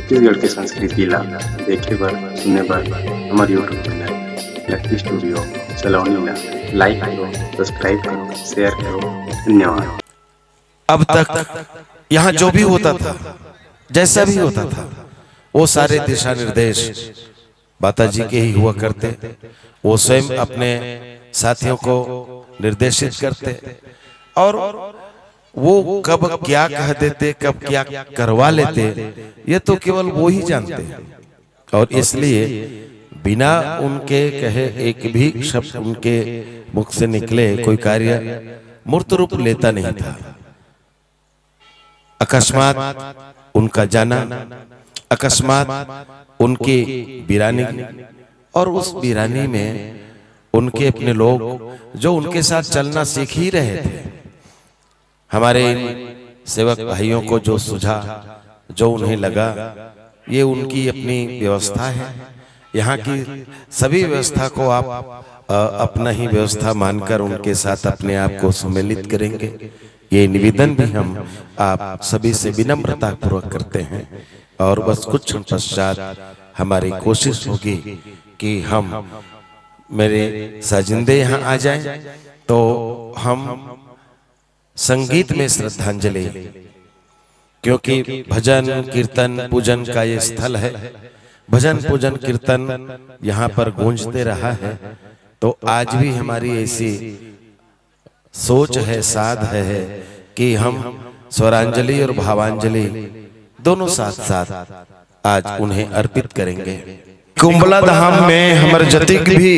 छत्तीसगढ़ के संस्कृति ला देखे बर सुने बर हमारे यूट्यूब चैनल लकी स्टूडियो सलोनी ला लाइक करो, सब्सक्राइब करो, शेयर करो। धन्यवाद। अब तक यहाँ जो भी होता था, जैसा भी होता था, वो सारे दिशा निर्देश माता जी के ही हुआ करते। वो स्वयं अपने साथियों को निर्देशित करते और वो कब क्या कह देते, कब क्या करवा लेते, ये तो केवल वो ही जानते हैं। और इसलिए बिना उनके कहे एक भी शब्द उनके मुख से निकले कोई कार्य मूर्त रूप लेता नहीं था। अकस्मात उनका जाना, अकस्मात उनकी वीरानी, और उस वीरानी में उनके अपने लोग जो उनके साथ चलना सीख ही रहे थे। हमारे सेवक भाइयों को जो सुझा, जो उन्हें लगा, ये उनकी अपनी व्यवस्था है। यहाँ की सभी व्यवस्था को आप अपना ही व्यवस्था मानकर उनके साथ अपने आप को सम्मिलित करेंगे। ये निवेदन भी हम आप सभी से विनम्रता पूर्वक करते हैं। और बस कुछ क्षण पश्चात हमारी कोशिश होगी कि हम मेरे साजिंदे यहाँ आ जाएं, तो हम संगीत में श्रद्धांजलि, क्योंकि भजन कीर्तन पूजन का ये स्थल है, भजन पूजन कीर्तन यहाँ पर गूंजते रहा है। तो आज भी हमारी ऐसी सोच है, साध है कि हम स्वरांजलि और भावांजलि दोनों साथ साथ आज उन्हें अर्पित करेंगे। कुंभला धाम में हमारे जतिक भी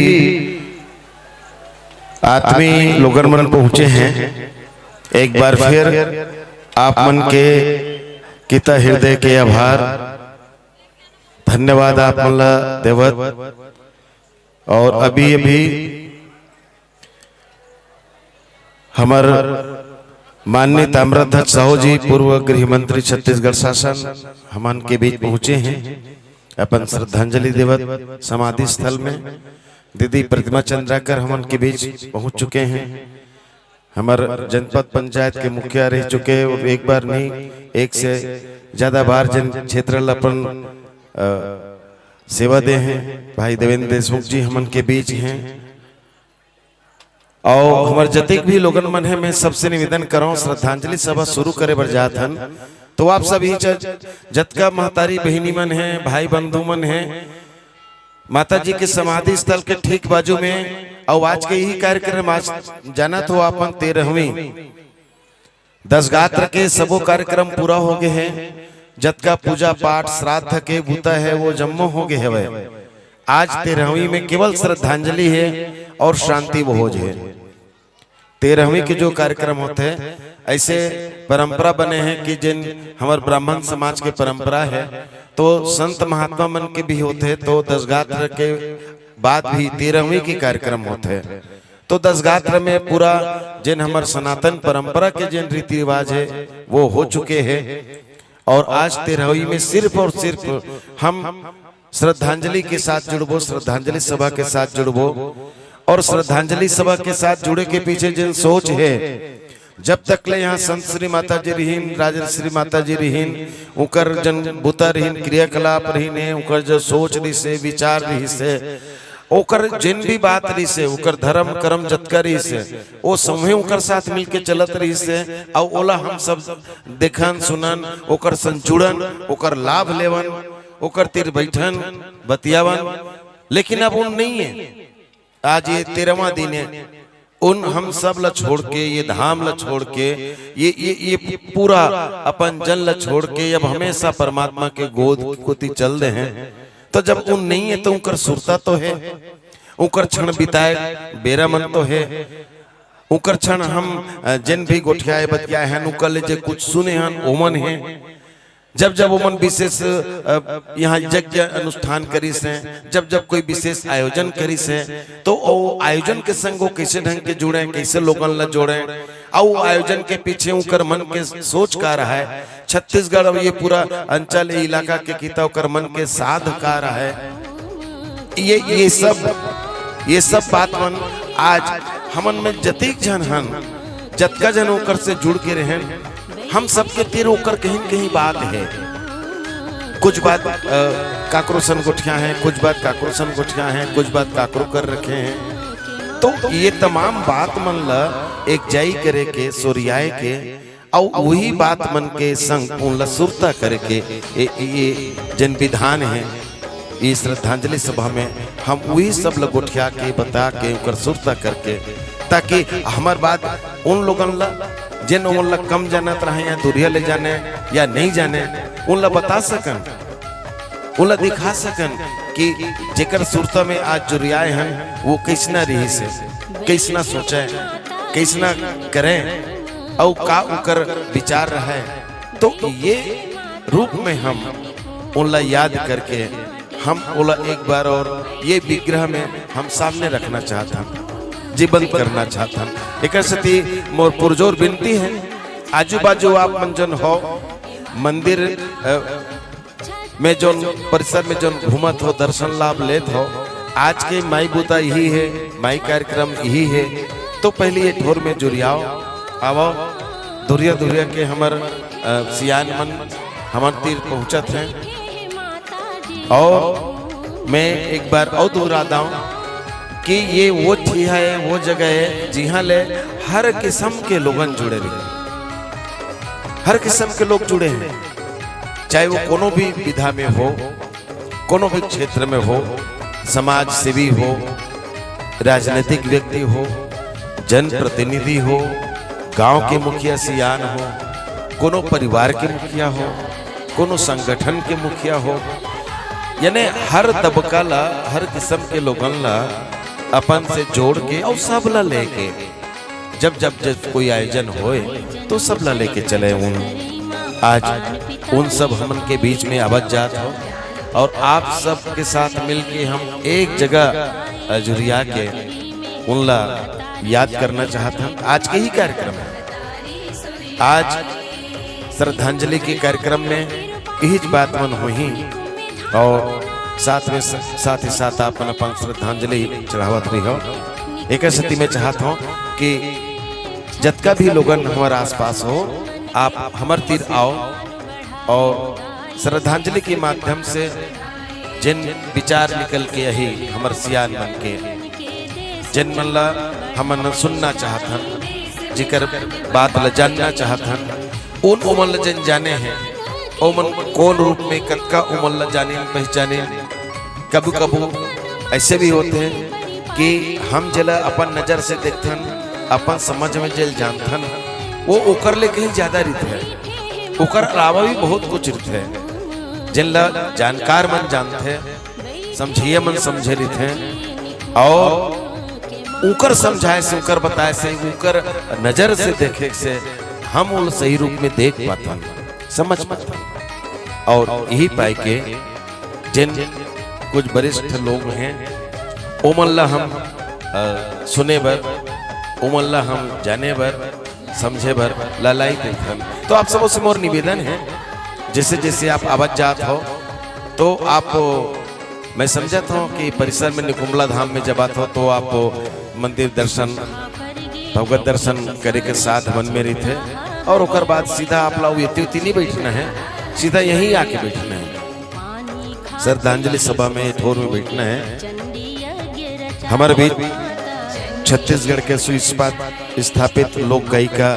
आत्मी लोगन मन पहुंचे हैं। एक बार फिर आप मन के किता हृदय के आभार, धन्यवाद आप मन ला देवत। और अभी अभी हमार माननीय ताम्रध्वज साहू जी, पूर्व गृह मंत्री छत्तीसगढ़ शासन, हमन के बीच पहुंचे हैं अपन श्रद्धांजलि देवत समाधि स्थल में। दीदी प्रतिमा चंद्राकर हमन के बीच पहुंच चुके हैं। हमार जनपद पंचायत के मुखिया रह चुके, और एक बार नहीं, एक से ज्यादा बार जन क्षेत्र अपन सेवा दे हैं। भाई देवेंद्र देशमुख जी हमन के बीच हैं। और हमारे जतिक भी लोगन मन है, मैं सबसे निवेदन करूं, श्रद्धांजलि सभा शुरू करे बर जात हन, तो आप सभी जतका महतारी बहिनी मन है, भाई बंधु मन है, माता जी के समाधि स्थल के ठीक बाजू में। और आज के यही कार्यक्रम आज जाना तो अपन 13वीं 10 गात्र के सबो कार्यक्रम पूरा हो गए हैं। जतका पूजा पाठ श्राद्ध के बूता है वो जम्मो हो गए है। आज 13वीं में केवल श्रद्धांजलि है और शांति भोज है। 13वीं के जो कार्यक्रम होते हैं, ऐसे परंपरा बने हैं कि जिन हमारे ब्राह्मण समाज के परंपरा है, तो संत महात्मा मन के भी होते हैं। तो 10 गात्र के बाद भी 13वीं के कार्यक्रम होते हैं। तो 10 गात्र में पूरा जिन हमारे सनातन परंपरा के जिन रीति रिवाज है वो हो चुके हैं। और आज 13वीं में सिर्फ और सिर्फ हम श्रद्धांजलि के साथ जुड़बो, श्रद्धांजलि सभा के साथ जुड़बो। और श्रद्धांजलि सभा के साथ जुड़े के पीछे जिन सोच है, जब तक ले यहाँ संत श्री माता जी रहीन, राजश्री माता जी रहीन, उकर जन बुता रहीन, क्रियाकलाप रहीन है, उकर जो सोच रही से, विचार रही से, ओकर जिन भी बात रही से, उकर धर्म कर्म जतका रही से, वो समूह उकर साथ मिलके चलत रही से। और ओला हम सब देखन सुनन, ओकर संजुड़न, ओकर लाभ लेवन, ओकर तीर बैठन बतियावन। लेकिन अब उन नहीं है। आज ये 13वां दिन है, उन हम सब ला छोड़ के, ये धाम ला छोड़ के, ये पूरा अपन जन ला छोड़ के अब हमेशा परमात्मा के गोद कोती चल रहे हैं। तो जब उन नहीं है तो उनकर सुरता तो है, उनकर क्षण बिताए बेरा मन तो है, उनकर क्षण हम जिन भी गोठियाए बतियाए हैं, उनकर ले जे कुछ सुने हैं ओमन है। जब जब ओमन विशेष यहाँ यज्ञ अनुष्ठान करी से, जब जब कोई विशेष आयोजन करी से, तो वो आयोजन के संग वो कैसे ढंग के जुड़े, कैसे लोगन ला जोड़े, और आयोजन के पीछे उनकर मन के सोच का रहा है। छत्तीसगढ़ और ये पूरा अंचल इलाका के किता उकर मन के साध का रहा है। ये सब बात मन आज हमन में जतिक जन हन, जतका जन ओकर से जुड़ के रहें, हम सबके तीर ओकर कहीं कहीं बात है। कुछ बात काकरो सन गुठिया हैं, कुछ बात काकरो सन गुठिया हैं, कुछ बात काकरो कर रखे हैं। तो ये तमाम बात मन ला एक जाई करे के सोरियाए के और वही बात मन के संग उन ला सुरता करे के ये जन विधान है ये श्रद्धांजलि सभा में हम वही सब लोग उठिया के बता के उनकर सुरता करके ताकि हमार बात उन लोगन ला जिन उन ला कम जानत रहे या दूरिया ले जाने या नहीं जाने उन ला बता सकन, उन ला दिखा सकन कि जेकर सुरता में आज जुरियाए हैं वो कैसना रही से कैसना सोचे कैसना करें और का उकर विचार रहे। तो ये रूप में हम उन ला याद करके हम ओला एक बार और ये विग्रह में हम सामने रखना चाहता जीवन करना चाहता। एक सती मोर पुरजोर विनती है आजू बाजू आप मंजन हो मंदिर में जो परिसर में जो घूमत हो दर्शन लाभ लेत हो आज के माई बूता यही है, माई कार्यक्रम यही है। तो पहले ये ठोर में जुड़ियाओ आवो दुरिया दुरिया के हमर सियान मन हमर तीर पहुंचत हैं और मैं एक बार और दोहराता हूँ कि ये वो ठिया है वो जगह है जहाँ ले हर किस्म के लोगन जुड़े रहे, हर किस्म के लोग जुड़े हैं, चाहे वो कोनो भी विधा में हो, कोनो भी क्षेत्र में हो, समाज सेवी हो, राजनीतिक व्यक्ति हो, जनप्रतिनिधि हो, गांव के मुखिया सियान हो, कोनो परिवार के मुखिया हो, कोनो संगठन के मुखिया हो, यानी हर तबका ला हर किस्म के लोगन ला अपन से जोड़ के और सब ला लेके जब जब जब कोई आयोजन होए तो सब ला लेके चले उन आज उन सब हमन के बीच में आवाज जात हो और आप सब के साथ मिलके हम एक जगह जुरिया के उन ला याद करना चाहते हैं। आज के ही कार्यक्रम है, आज श्रद्धांजलि के कार्यक्रम में यही बात मन हुई और साथ में साथ ही साथ आप अपन श्रद्धांजलि चढ़ावत भी हो। एक सती में चाहता हूँ कि जतका भी लोगन हमारे आसपास हो आप हमार तीर आओ और श्रद्धांजलि के माध्यम से जिन विचार निकल के यही हमार सियान मन के जिन मन ला हमन सुनना चाहतन जिकर बात ला जानना चाहतन उन उमन ला जन जाने हैं ओमन कौन रूप में कतका उमन ला जाने पहचाने। कभी कभी ऐसे भी होते हैं कि हम जला अपन नजर से देखथन अपन समझ में जल जानथन वो ओकर ले कहीं ज्यादा रित है, ओकर अलावा भी बहुत कुछ रित है जिन ला जानकार मन जानते समझिए मन समझे रित है और उकर समझाए से उकर बताए से उकर नजर से देखे से हम उन सही रूप में देख पाता समझ पाता। और यही पाए के जिन कुछ वरिष्ठ लोग हैं ओमल्ला हम सुने बर ओमल्ला हम जाने बर समझे बर ललाई देखन। तो आप सबों से मोर निवेदन है जैसे जैसे आप आवाज जात हो तो आप मैं समझता हूँ कि परिसर में निकुंभला धाम में जब आते हो तो आप मंदिर दर्शन भगवत दर्शन करे के साथ मन में रही थे और उकर बाद सीधा आप लोग इतनी नहीं बैठना है, सीधा यहीं आके बैठना है श्रद्धांजलि सभा में ठोर में बैठना है। हमारे बीच छत्तीसगढ़ के सुइस्पात स्थापित लोक गायिका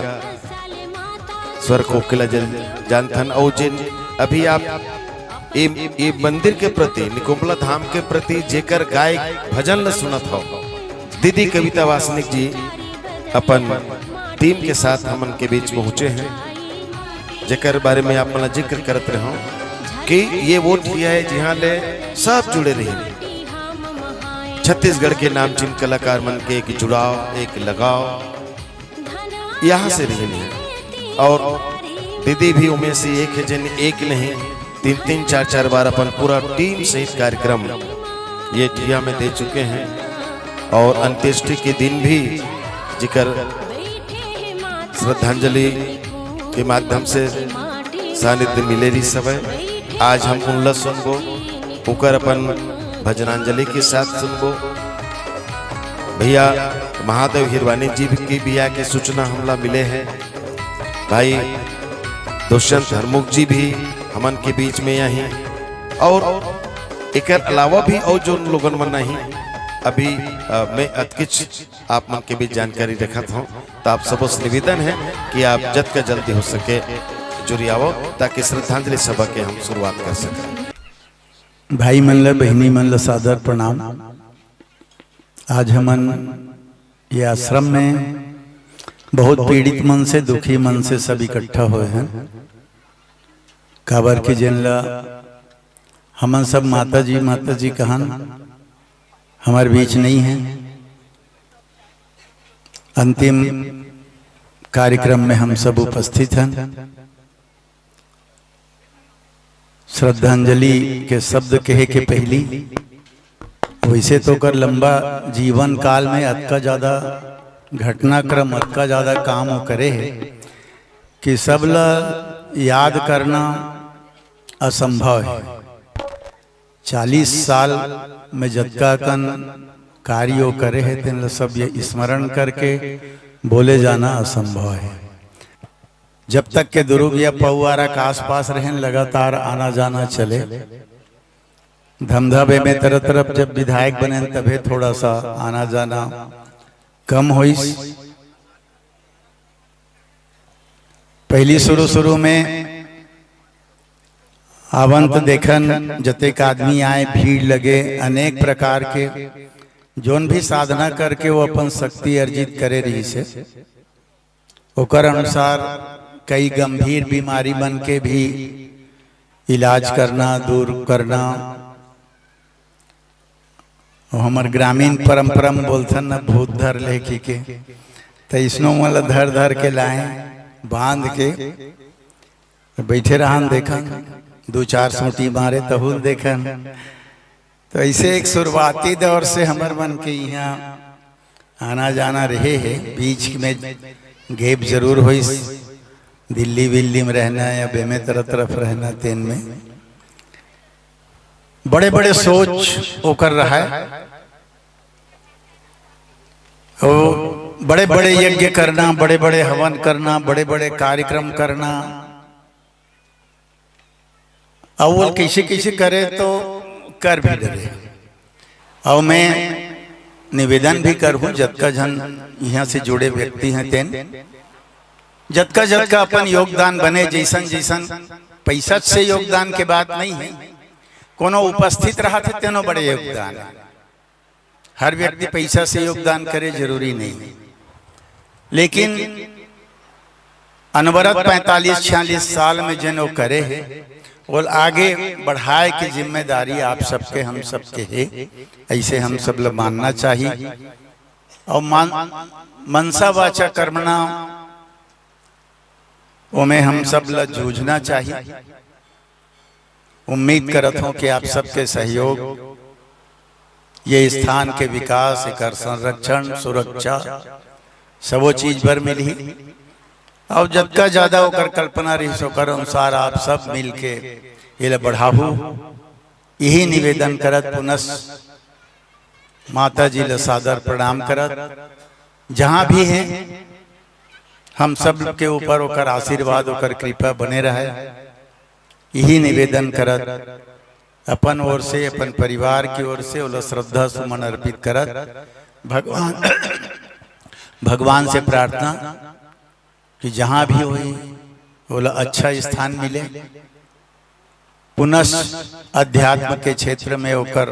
स्वर कोकिला जानथन और जिन अभी आप ये मंदिर के प्रति निकुंभला धाम के प्रति जेकर गाय भजन ल सुनत हो दीदी कविता वासनिक जी अपन टीम के साथ हमन के बीच पहुंचे हैं जेकर बारे में आप मला जिक्र करते रहो कि ये वो ठिया है जहाँ ले सब जुड़े रहे छत्तीसगढ़ के नामचीन कलाकार मन के एक जुड़ाव एक लगाव यहाँ से रही और दीदी भी उनमें से एक है जिन एक नहीं तीन तीन चार चार बार अपन पूरा टीम सहित कार्यक्रम ये ठिया में दे चुके हैं और अंत्येष्टि के दिन भी जिक्र श्रद्धांजलि के माध्यम से सानिध्य मिले रही सब आज हम उनला सुनबो उकर अपन भजनांजलि के साथ सुनबो। भैया महादेव हिरवानी जी की बिया के सूचना हमला मिले हैं, भाई दुष्यंत हरमुख जी भी हमन के बीच में यहीं और एक अलावा भी और जो लोगन मन नहीं अभी मैं अतकिच आप मन के बीच जानकारी रखत हूँ, तो आप सबसे निवेदन है कि आप जल्द का जल्दी हो सके जुड़ी आओ ताकि श्रद्धांजलि सभा के हम शुरुआत कर सकें। भाई मन ल बहनी मन ल सादर प्रणाम। आज हमन ये आश्रम में बहुत पीड़ित मन से दुखी मन से सब इकट्ठा हुए हैं। काबर की जिन ला हमन सब माता जी कहन हमारे बीच नहीं है। अंतिम कार्यक्रम में हम सब उपस्थित हैं। श्रद्धांजलि के शब्द कहे के पहली वैसे तो कर लंबा जीवन काल में अतका ज्यादा घटनाक्रम अतका ज्यादा काम वो करे है कि सब ला याद करना असंभव है। 40 साल में जतका कन कार्य करे है तेन सब ये स्मरण करके बोले जाना असंभव है। जब तक के दुर्ग या पौआरा के आसपास रहें लगातार आना जाना चले। धमधाबे में तरफ जब विधायक बने तभी थोड़ा सा आना जाना कम हुई। पहली शुरू में आवंत देखन जतेक आदमी आए भीड़ लगे अनेक प्रकार के जोन भी साधना करके वो अपन शक्ति अर्जित करे रही से ओकर अनुसार कई गंभीर बीमारी बन के भी इलाज करना दूर करना। हमार ग्रामीण परंपरा में बोलथन न भूत धर लेखी के तो इसनो मला धर के लाए बांध के बैठे रहन देखन 2-4 सोटी मारे तहुल देखन। तो ऐसे एक शुरुआती दौर से हमार मन के यहाँ आना जाना रहे है। बीच में गेप जरूर हुई दिल्ली विल्ली में रहना या बेमे तरफ रहना तेन में बड़े सोच वो कर रहा है। बड़े यज्ञ करना बड़े हवन करना बड़े कार्यक्रम करना। अव्वल कैसे करे तो कर भी डरे। और मैं निवेदन भी करूं जतका जन यहाँ से जुड़े व्यक्ति हैं तेन जतका अपन योगदान बने जैसन पैसा से योगदान के बात नहीं है। कोनो उपस्थित रहा थे तेनो बड़े योगदान है। हर व्यक्ति पैसा से योगदान करे जरूरी नहीं, लेकिन अनवरत 45-46 साल में जनो करे है और आगे बढ़ाए की जिम्मेदारी आप सबके हम सबके है। ऐसे हम सब लोग मानना चाहिए और मनसा वाचा कर्मणा में हम सब लोग जूझना चाहिए। उम्मीद करता हूँ कि आप सबके सहयोग ये स्थान के विकास एकर संरक्षण सुरक्षा सबो चीज भर मिली और जतका ज्यादा होकर कल्पना रही सोकर अनुसार आप सब मिलके ये बढ़ाबू। यही निवेदन करत पुनः माता जी ल सादर प्रणाम करत। जहाँ भी हैं हम सब के ऊपर होकर आशीर्वाद होकर कृपा बने रहे। यही निवेदन करत अपन ओर से अपन परिवार की ओर से ओला श्रद्धा सुमन अर्पित करत भगवान से प्रार्थना कि जहाँ भी हुई बोला अच्छा स्थान मिले। पुनः अध्यात्म के क्षेत्र में होकर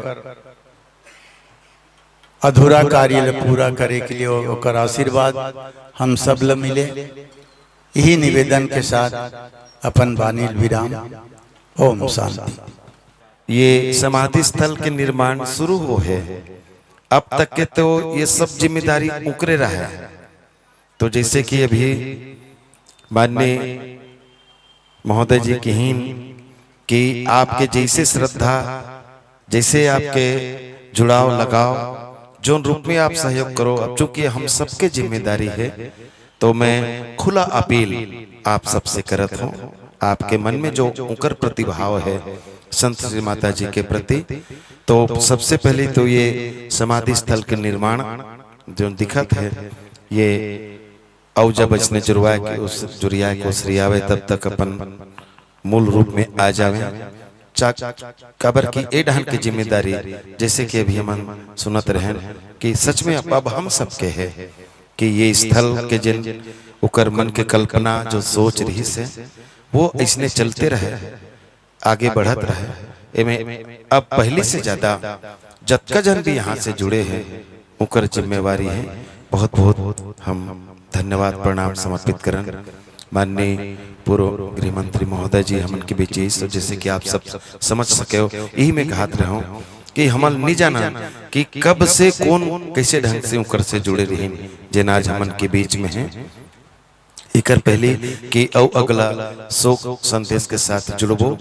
अधूरा कार्य पूरा करे के लिए होकर आशीर्वाद हम सब ल मिले। यही निवेदन के साथ अपन वाणी विराम। ओम शांति। ये समाधि स्थल के निर्माण शुरू हो है। अब तक के तो ये सब जिम्मेदारी उकरे रहा है। तो जैसे कि अभी माननीय महोदय जी कहीं कि आपके जैसे श्रद्धा जैसे आपके जुड़ाव लगाव जो रूप में आप सहयोग करो। अब चूंकि हम सबके जिम्मेदारी है तो मैं खुला अपील आप सबसे करत हूँ। आपके मन में जो उकर प्रतिभाव है संत श्री माता जी के प्रति, तो सबसे पहले तो ये समाधि स्थल के निर्माण जो दिखत है ये और जब इसने जुड़वाए के उस जुड़िया को श्रियावे तब तक अपन मूल रूप में आ जावे। कबर की ए डहन की जिम्मेदारी, जैसे कि अभी हम सुनत रहे कि सच में अब हम सबके है कि ये स्थल के जिन उकर मन के कल्पना जो सोच रही से वो इसने चलते रहे, आगे बढ़त रहे। एमे अब पहले से ज्यादा जतका जन भी यहाँ से जुड़े हैं उकर जिम्मेवारी है। बहुत बहुत हम धन्यवाद प्रणाम समर्पित करन माननीय पूर्व गृह मंत्री महोदय जी हमन के बीच। तो जैसे कि आप सब समझ सके हो, यही मैं कहत रहा हूँ कि हमन नहीं जाना कि कब से कौन कैसे ढंग से उकर से जुड़े रही जिन आज हमन के बीच में है। इकर पहले कि अगला शोक संदेश के साथ जुड़बो